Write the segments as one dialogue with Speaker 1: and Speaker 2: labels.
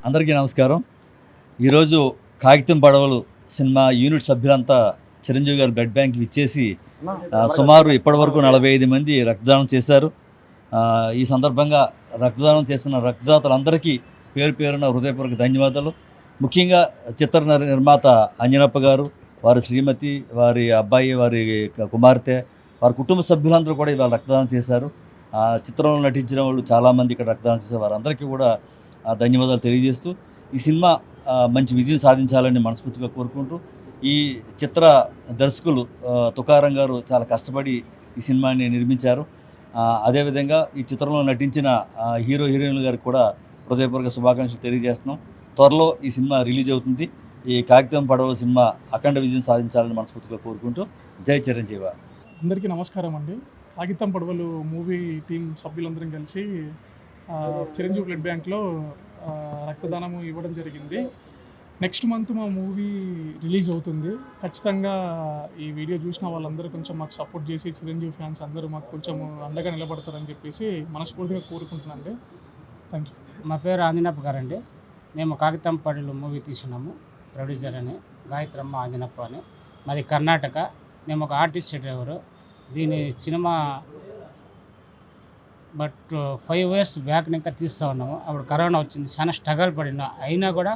Speaker 1: అందరికీ నమస్కారం. ఈరోజు కాగితం పడవలు సినిమా యూనిట్ సభ్యులంతా చిరంజీవి గారి బ్లడ్ బ్యాంక్కి ఇచ్చేసి సుమారు ఇప్పటివరకు 45 మంది రక్తదానం చేశారు. ఈ సందర్భంగా రక్తదానం చేసిన రక్తదాతలందరికీ పేరు పేరున హృదయపూర్వక ధన్యవాదాలు. ముఖ్యంగా చిత్ర నిర్మాత అంజనప్ప గారు, వారి శ్రీమతి, వారి అబ్బాయి, వారి కుమార్తె, వారి కుటుంబ సభ్యులందరూ కూడా ఇవాళ రక్తదానం చేశారు. చిత్రంలో నటించిన వాళ్ళు చాలామంది ఇక్కడ రక్తదానం చేశారు. వారందరికీ కూడా ధన్యవాదాలు తెలియజేస్తూ ఈ సినిమా మంచి విజయం సాధించాలని మనస్ఫూర్తిగా కోరుకుంటూ, ఈ చిత్ర దర్శకులు తుకారం గారు చాలా కష్టపడి ఈ సినిమాని నిర్మించారు. అదేవిధంగా ఈ చిత్రంలో నటించిన హీరో హీరోయిన్ల గారికి కూడా హృదయపూర్వక శుభాకాంక్షలు తెలియజేస్తున్నాం. త్వరలో ఈ సినిమా రిలీజ్ అవుతుంది. ఈ కాగితం పడవ సినిమా అఖండ విజయం సాధించాలని మనస్ఫూర్తిగా కోరుకుంటూ జై చిరంజీవి.
Speaker 2: అందరికీ నమస్కారం అండి. కాగితం పడవలు మూవీ టీం సభ్యులందరం కలిసి చిరంజీవి బ్లడ్ బ్యాంక్లో రక్తదానం ఇవ్వడం జరిగింది. నెక్స్ట్ మంత్ మా మూవీ రిలీజ్ అవుతుంది. ఖచ్చితంగా ఈ వీడియో చూసిన వాళ్ళందరూ కొంచెం మాకు సపోర్ట్ చేసి, చిరంజీవి ఫ్యాన్స్ అందరూ మాకు కొంచెం అండగా నిలబడతారని చెప్పేసి మనస్ఫూర్తిగా కోరుకుంటున్నాను. Thank you.
Speaker 3: మా పేరు ఆంజనప్ప గారండి. మేము కాగితం పడవలు మూవీ తీసినాము. ప్రొడ్యూసర్ అని గాయత్రమ్మ ఆంజనప్ప అని. మాది కర్ణాటక. మేము ఒక ఆర్టిస్ట్ డ్రైవరు. దీని సినిమా బట్ 5 years బ్యాక్ ఇంకా తీస్తూ ఉన్నాము. అప్పుడు కరోనా వచ్చింది, చాలా స్ట్రగల్ పడినా. అయినా కూడా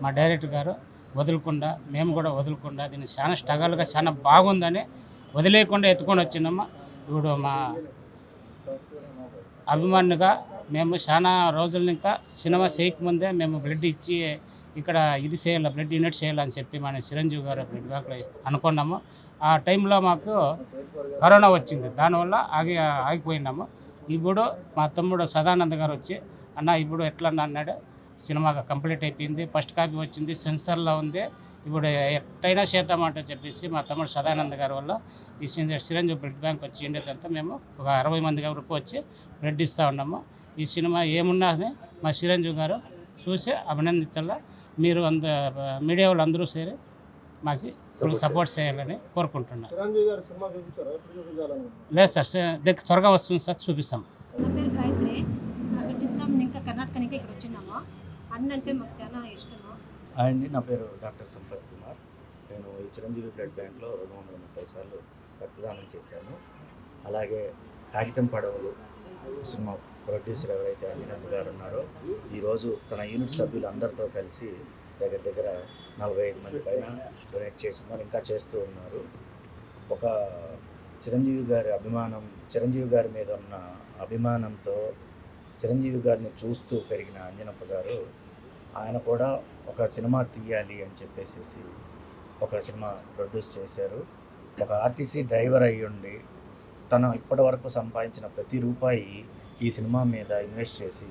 Speaker 3: మా డైరెక్టర్ గారు వదలకుండా, మేము కూడా వదలకుండా దీన్ని చాలా స్ట్రగల్గా చాలా బాగుందని వదిలేయకుండా ఎత్తుకొని వచ్చినాము. ఇప్పుడు మా అభిమానుగా మేము చాలా రోజుల ఇంకా సినిమా చేయకముందే మేము బ్లడ్ ఇచ్చి ఇక్కడ ఇది చేయాలి, బ్లడ్ యూనిట్ చేయాలని చెప్పి మన చిరంజీవి గారు బ్లడ్ బ్యాంక్లో అనుకున్నాము. ఆ టైంలో మాకు కరోనా వచ్చింది, దానివల్ల ఆగిపోయినాము. ఇప్పుడు మా తమ్ముడు సదానంద్ గారు వచ్చి, అన్న ఇప్పుడు ఎట్లా అన్నాడు, సినిమా కంప్లీట్ అయిపోయింది, ఫస్ట్ కాపీ వచ్చింది, సెన్సర్లో ఉంది, ఇప్పుడు ఎట్టయినా చేద్దామంట చెప్పేసి మా తమ్ముడు సదానంద్ గారి వల్ల ఈ చిరంజీవి బ్లడ్ బ్యాంక్ వచ్చి ఉండేదంతా మేము ఒక 60 మంది వరకు వచ్చి బ్లడ్ ఇస్తూ ఉన్నాము. ఈ సినిమా ఏమున్నా మా చిరంజీవి గారు చూసి అభినందించాల. మీరు మీడియా వాళ్ళు అందరూ సరే మాకు ఫుల్ సపోర్ట్ చేయాలని కోరుకుంటున్నాను. లేదు సార్, త్వరగా వస్తుంది సార్, చూపిస్తాం.
Speaker 4: నా పేరు గాయత్రి. చిత్తం ఇంకా కర్ణాటక నుంచి ఇక్కడ వచ్చినాము. అన్న అంటే మాకు చాలా ఇష్టము.
Speaker 5: అండి, నా పేరు డాక్టర్ సంపత్ కుమార్. నేను ఈ చిరంజీవి బ్లడ్ బ్యాంక్లో 230 సార్లు రక్తదానం చేశాను. అలాగే కాగితం పడవలు సినిమా ప్రొడ్యూసర్ ఎవరైతే అంజనప్ప గారు ఉన్నారో ఈరోజు తన యూనిట్ సభ్యులు అందరితో కలిసి దగ్గర 45 మంది పైన డొనేట్ చేసి ఉన్నారు, ఇంకా చేస్తూ ఉన్నారు. ఒక చిరంజీవి గారి మీద ఉన్న అభిమానంతో చిరంజీవి గారిని చూస్తూ పెరిగిన అంజనప్ప గారు ఆయన కూడా ఒక సినిమా తీయాలి అని చెప్పేసి ఒక సినిమా ప్రొడ్యూస్ చేశారు. ఒక ఆర్టీసీ డ్రైవర్ అయ్యుండి తను ఇప్పటి వరకు సంపాదించిన ప్రతి రూపాయి ఈ సినిమా మీద ఇన్వెస్ట్ చేసి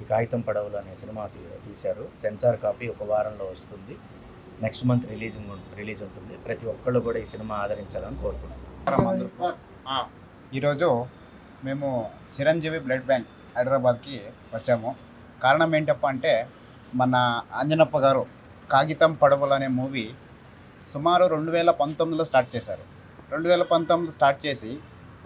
Speaker 5: ఈ కాగితం పడవలు అనే సినిమా తీశారు. సెన్సార్ కాపీ ఒక వారంలో వస్తుంది. నెక్స్ట్ మంత్ రిలీజ్ ఉంటుంది. ప్రతి ఒక్కళ్ళు కూడా ఈ సినిమా ఆదరించాలని కోరుకుంటున్నాం.
Speaker 6: ఈరోజు మేము చిరంజీవి బ్లడ్ బ్యాంక్ హైదరాబాద్కి వచ్చాము. కారణం ఏంటప్ప అంటే మన అంజనప్ప గారు కాగితం పడవలు అనే మూవీ సుమారు 2019లో స్టార్ట్ చేశారు. 2019 స్టార్ట్ చేసి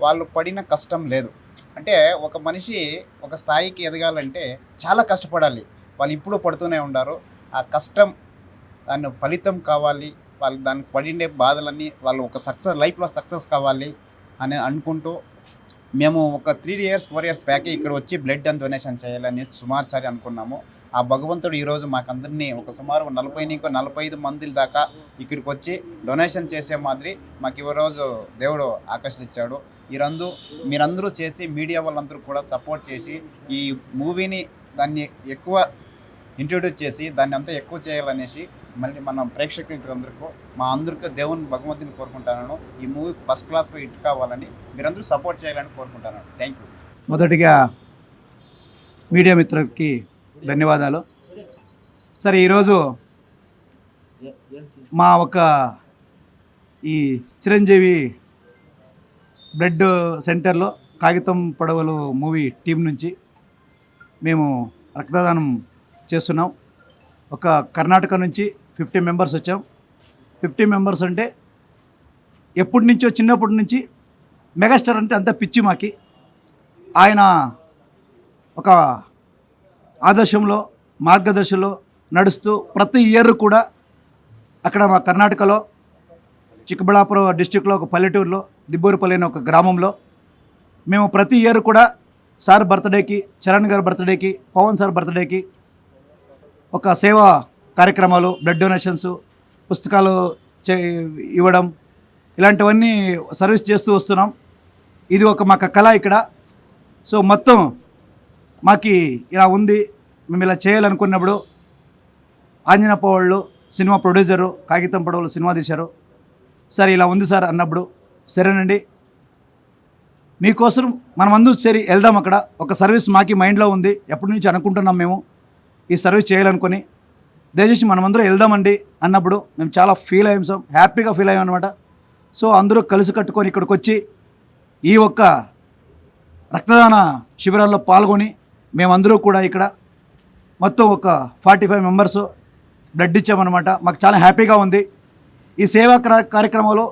Speaker 6: వాళ్ళు పడిన కష్టం లేదు. అంటే ఒక మనిషి ఒక స్థాయికి ఎదగాలంటే చాలా కష్టపడాలి. వాళ్ళు ఇప్పుడు పడుతూనే ఉన్నారు. ఆ కష్టం దాని ఫలితం కావాలి, వాళ్ళు దానికి పడిండే బాధలన్నీ వాళ్ళు ఒక లైఫ్లో సక్సెస్ కావాలి అని అనుకుంటూ మేము ఒక 3 years 4 years బ్యాక్ ఇక్కడ వచ్చి బ్లడ్ అండ్ డొనేషన్ చేయాలని సుమారుసారి అనుకున్నాము. ఆ భగవంతుడు ఈరోజు మాకందరినీ ఒక సుమారు 45 మంది దాకా ఇక్కడికి వచ్చి డొనేషన్ చేసే మాదిరి మాకు ఈరోజు దేవుడు ఆకర్షించాడు. మీరందరూ చేసి మీడియా వాళ్ళందరూ కూడా సపోర్ట్ చేసి ఈ మూవీని దాన్ని ఎక్కువ ఇంట్రొడ్యూస్ చేసి దాన్ని అంతా ఎక్కువ చేయాలనేసి మళ్ళీ మన ప్రేక్షకులందరికీ మా అందరికీ దేవుని భగవంతుని కోరుకుంటాను. ఈ మూవీ ఫస్ట్ క్లాస్గా హిట్ కావాలని మీరందరూ సపోర్ట్ చేయాలని కోరుకుంటాను. Thank you.
Speaker 7: మొదటిగా మీడియా మిత్రులకి ధన్యవాదాలు. సరే, ఈరోజు మా ఒక ఈ చిరంజీవి బ్లడ్ సెంటర్లో కాగితం పడవలు మూవీ టీం నుంచి మేము రక్తదానం చేస్తున్నాం. ఒక కర్ణాటక నుంచి 50 మెంబర్స్ వచ్చాం. 50 మెంబర్స్ అంటే ఎప్పటి నుంచో చిన్నప్పటి నుంచి మెగాస్టార్ అంటే అంత పిచ్చి మాకి. ఆయన ఒక ఆదర్శంలో మార్గదర్శంలో నడుస్తూ ప్రతి ఇయర్ కూడా అక్కడ మా కర్ణాటకలో చిక్కబళ్ళాపురం డిస్టిక్లో ఒక పల్లెటూరులో దిబ్బూరుపల్లి అనే ఒక గ్రామంలో మేము ప్రతి ఇయర్ కూడా సార్ బర్త్డేకి, చరణ్ గారి బర్త్డేకి, పవన్ సార్ బర్త్డేకి ఒక సేవా కార్యక్రమాలు, బ్లడ్ డొనేషన్స్, పుస్తకాలు ఇవ్వడం, ఇలాంటివన్నీ సర్వీస్ చేస్తూ వస్తున్నాం. ఇది ఒక మాకు కళ ఇక్కడ. సో మొత్తం మాకి ఇలా ఉంది, మేము ఇలా చేయాలనుకున్నప్పుడు ఆంజనప్ప వాళ్ళు సినిమా ప్రొడ్యూసరు కాగితం పడవలు సినిమా తీశారు. సార్ ఇలా ఉంది సార్ అన్నప్పుడు సరేనండి మీకోసం మనమందరూ సరి వెళ్దాం, అక్కడ ఒక సర్వీస్ మాకి మైండ్లో ఉంది, ఎప్పటి నుంచి అనుకుంటున్నాం మేము ఈ సర్వీస్ చేయాలనుకొని, దయచేసి మనమందరం వెళ్దామండి అన్నప్పుడు మేము చాలా ఫీల్ అయ్యాం సార్, హ్యాపీగా ఫీల్ అయ్యాం అనమాట. సో అందరూ కలిసి కట్టుకొని ఇక్కడికి వచ్చి ఈ ఒక్క రక్తదాన శిబిరాల్లో పాల్గొని మేమందరూ కూడా ఇక్కడ మొత్తం ఒక 45 మెంబర్స్ బ్లడ్ ఇచ్చామన్నమాట. మాకు చాలా హ్యాపీగా ఉంది. ఈ సేవా కార్యక్రమంలో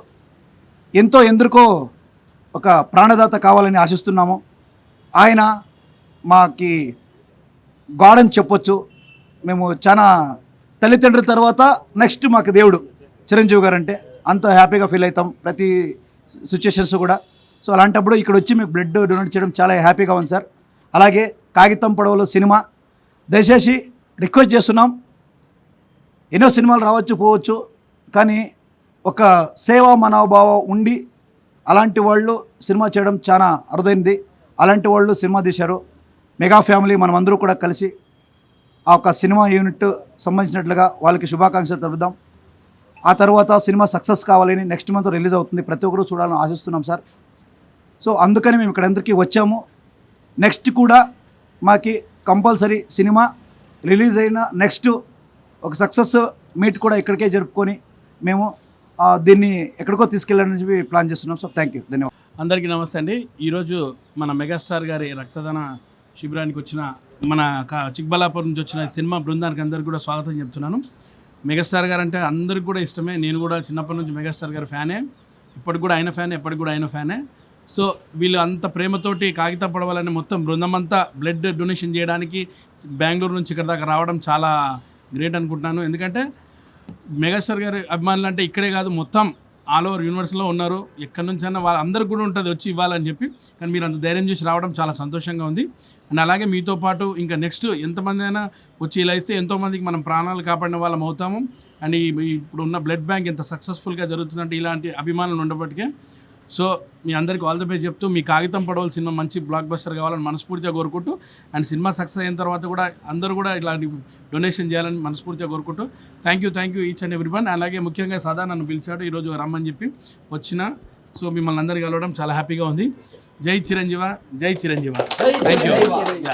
Speaker 7: ఎందుకో ఒక ప్రాణదాత కావాలని ఆశిస్తున్నాము. ఆయన మాకి గాడ్ అని చెప్పొచ్చు. మేము చాలా తల్లిదండ్రుల తర్వాత నెక్స్ట్ మాకు దేవుడు చిరంజీవి గారు అంటే అంత హ్యాపీగా ఫీల్ అవుతాం ప్రతి సిచ్యుయేషన్స్ కూడా. సో అలాంటప్పుడు ఇక్కడ వచ్చి మీకు బ్లడ్ డొనేట్ చేయడం చాలా హ్యాపీగా ఉంది సార్. అలాగే కాగితం పడవలు సినిమా దయచేసి రిక్వెస్ట్ చేస్తున్నాం, ఎన్నో సినిమాలు రావచ్చు పోవచ్చు, కానీ ఒక సేవా మనోభావం ఉండి అలాంటి వాళ్ళు సినిమా చేయడం చాలా అరుదైనది. అలాంటి వాళ్ళు సినిమా తీశారు. మెగా ఫ్యామిలీ మనమందరూ కూడా కలిసి ఆ ఒక సినిమా యూనిట్ సంబంధించినట్లుగా వాళ్ళకి శుభాకాంక్షలు తెలుపుదాం. ఆ తర్వాత సినిమా సక్సెస్ కావాలని నెక్స్ట్ మంత్ రిలీజ్ అవుతుంది, ప్రతి ఒక్కరూ చూడాలని ఆశిస్తున్నాం సార్. సో అందుకని మేము ఇక్కడ అందరికీ వచ్చాము. నెక్స్ట్ కూడా మాకి కంపల్సరీ సినిమా రిలీజ్ అయిన నెక్స్ట్ ఒక సక్సెస్ మీట్ కూడా ఇక్కడికే జరుపుకొని మేము దీన్ని ఎక్కడికో తీసుకెళ్ళాలని చెప్పి ప్లాన్ చేస్తున్నాం. సో థ్యాంక్ యూ, ధన్యవాదాలు.
Speaker 8: అందరికీ నమస్తే అండి. ఈరోజు మన మెగాస్టార్ గారి రక్తదాన శిబిరానికి వచ్చిన మన చిక్కబళ్ళాపురం నుంచి వచ్చిన సినిమా బృందానికి అందరికీ కూడా స్వాగతం చెప్తున్నాను. మెగాస్టార్ గారు అంటే అందరికి కూడా ఇష్టమే. నేను కూడా చిన్నప్పటి నుంచి మెగాస్టార్ గారి ఫ్యానే, ఇప్పటికి కూడా ఆయన ఫ్యానే, ఎప్పటికి కూడా ఆయన ఫ్యానే. సో వీళ్ళు అంత ప్రేమతోటి కాగితం పడవాలని మొత్తం బృందం అంతా బ్లడ్ డొనేషన్ చేయడానికి బెంగళూరు నుంచి ఇక్కడ దాకా రావడం చాలా గ్రేట్ అనుకుంటున్నాను. ఎందుకంటే మెగాస్టార్ గారి అభిమానులు అంటే ఇక్కడే కాదు, మొత్తం ఆల్ ఓవర్ యూనివర్స్లో ఉన్నారు. ఎక్కడి నుంచి అయినా వాళ్ళందరికీ కూడా ఉంటుంది వచ్చి ఇవ్వాలని చెప్పి. కానీ మీరు అంత ధైర్యం చేసి రావడం చాలా సంతోషంగా ఉంది. అండ్ అలాగే మీతో పాటు ఇంకా నెక్స్ట్ ఎంతమంది అయినా వచ్చి ఇలా ఇస్తే ఎంతోమందికి మనం ప్రాణాలు కాపాడిన వాళ్ళం అవుతాము. అండ్ ఇప్పుడు ఉన్న బ్లడ్ బ్యాంక్ ఎంత సక్సెస్ఫుల్గా జరుగుతుందంటే ఇలాంటి అభిమానులు ఉండబట్టికే. సో మీ అందరికీ ఆల్ ది బెస్ట్ చెప్తూ, మీ కాగితం పడవల సినిమా మంచి బ్లాక్ బస్టర్ కావాలని మనస్ఫూర్తిగా కోరుకుంటూ, అండ్ సినిమా సక్సెస్ అయిన తర్వాత కూడా అందరూ కూడా ఇలాంటి డొనేషన్ చేయాలని మనస్ఫూర్తిగా కోరుకుంటూ thank you each and every one. అలాగే ముఖ్యంగా సదా నన్ను పిలిచాడు ఈరోజు రమ్మని చెప్పి వచ్చిన. సో మిమ్మల్ని అందరికీ కలవడం చాలా హ్యాపీగా ఉంది. జై చిరంజీవ, జై చిరంజీవ. Thank you.